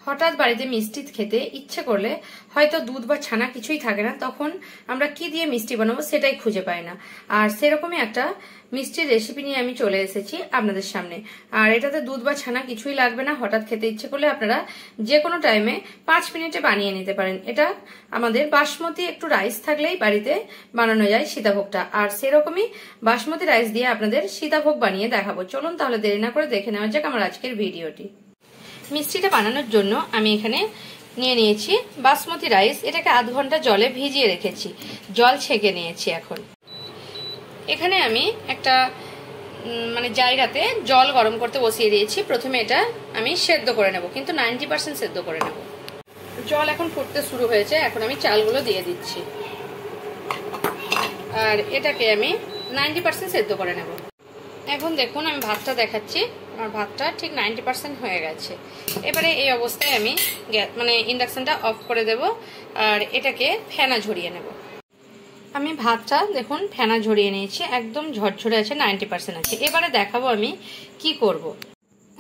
হঠাৎ বাড়িতে মিষ্টি খেতে ইচ্ছে করলে হয়তো দুধ বা ছানা কিছুই থাকে না, তখন আমরা কি দিয়ে মিষ্টি বানাবো সেটাই খুঁজে পাই না। আর সেরকমই একটা মিষ্টির রেসিপি নিয়ে আমি চলে এসেছি আপনাদের সামনে। আর এটাতে দুধ বা ছানা কিছুই লাগবে না, হঠাৎ খেতে ইচ্ছে করলে আপনারা যে কোনো টাইমে 5 মিনিটে বানিয়ে নিতে পারেন। এটা আমাদের বাসমতি একটু রাইস থাকলেই বাড়িতে বানানো যায় সীতাভোগটা। আর সেরকমই বাসমতি রাইস দিয়ে আপনাদের সীতাভোগ বানিয়ে দেখাবো। চলুন তাহলে দেরি না করে দেখে নেওয়া যাক আমার আজকের ভিডিওটি। মিষ্টিটা বানানোর জন্য আমি এখানে নিয়ে নিয়েছি বাসমতি রাইস। এটাকে আধ ঘন্টা জলে ভিজিয়ে রেখেছি, জল ছেঁকে নিয়েছি। এখন এখানে আমি একটা জায়গাতে জল গরম করতে বসিয়ে দিয়েছি। প্রথমে এটা আমি সেদ্ধ করে নেব, কিন্তু 90% সেদ্ধ করে নেব। জল এখন ফুটতে শুরু হয়েছে, এখন আমি চালগুলো দিয়ে দিচ্ছি আর এটাকে আমি 90% সেদ্ধ করে নেব। এখন দেখুন আমি ভাতটা দেখাচ্ছি, আমার ভাতটা ঠিক 90% হয়ে গেছে। এবারে এই অবস্থায় আমি ইন্ডাকশনটা অফ করে দেব আর এটাকে ফেনা ঝরিয়ে নেব। আমি ভাতটা দেখুন ফেনা ঝরিয়ে নিয়েছি, একদম ঝরঝরে আছে, 90% আছে। এবারে দেখাবো আমি কি করব।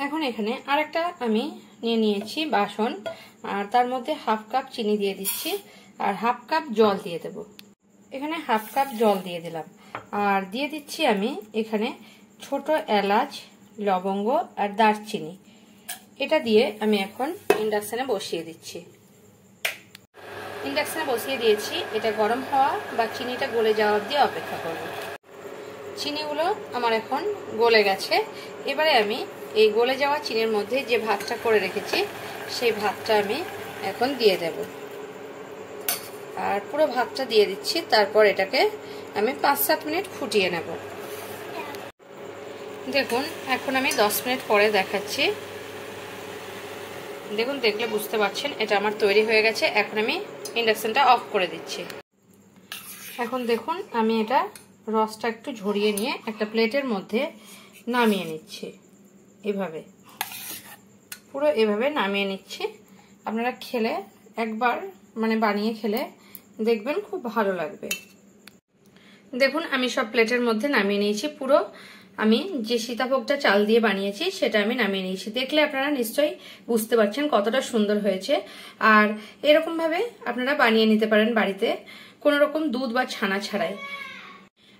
এখন এখানে আরেকটা আমি নিয়ে নিয়েছি বাসন, আর তার মধ্যে হাফ কাপ চিনি দিয়ে দিচ্ছি আর হাফ কাপ জল দিয়ে দেব। এখানে হাফ কাপ জল দিয়ে দিলাম আর দিয়ে দিচ্ছি আমি এখানে ছোট এলাচ, লবঙ্গ আর দারচিনি। এটা দিয়ে আমি এখন ইন্ডাকশনে বসিয়ে দিচ্ছি। ইন্ডাকশনে বসিয়ে দিয়েছি, এটা গরম হওয়া বা চিনিটা গলে যাওয়া অবধি অপেক্ষা করব। চিনিগুলো আমার এখন গলে গেছে। এবারে আমি এই গলে যাওয়া চিনির মধ্যে যে ভাতটা করে রেখেছি সেই ভাতটা আমি এখন দিয়ে দেব আর পুরো ভাতটা দিয়ে দিচ্ছি। তারপর এটাকে আমি 5-7 মিনিট ফুটিয়ে নেব। দেখুন এখন আমি 10 মিনিট পরে দেখাচ্ছি। দেখুন, দেখলে বুঝতে পারছেন এটা আমার তৈরি হয়ে গেছে। এখন আমি ইন্ডাকশনটা অফ করে দিচ্ছি। এখন দেখুন আমি এটা রসটা একটু ঝরিয়ে নিয়ে একটা প্লেটের মধ্যে নামিয়ে নিচ্ছি। এভাবে পুরো এভাবে নামিয়ে নিচ্ছি। আপনারা খেলে একবার বানিয়ে খেলে দেখবেন খুব ভালো লাগবে। দেখুন আমি সব প্লেটের মধ্যে নামিয়ে নিয়েছি। পুরো আমি যে সীতাভোগটা চাল দিয়ে বানিয়েছি সেটা আমি নামিয়ে নিয়েছি। দেখলে আপনারা নিশ্চয়ই বুঝতে পারছেন কতটা সুন্দর হয়েছে। আর এরকম ভাবে আপনারা বানিয়ে নিতে পারেন বাড়িতে, কোনো রকম দুধ বা ছানা ছাড়াই।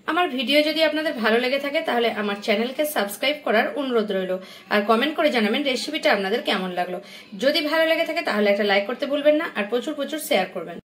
আমার ভিডিও যদি আপনাদের ভালো লেগে থাকে তাহলে আমার চ্যানেলকে সাবস্ক্রাইব করার অনুরোধ রইল আর কমেন্ট করে জানাবেন রেসিপিটা আপনাদের কেমন লাগলো। যদি ভালো লেগে থাকে তাহলে একটা লাইক করতে ভুলবেন না আর প্রচুর শেয়ার করবেন।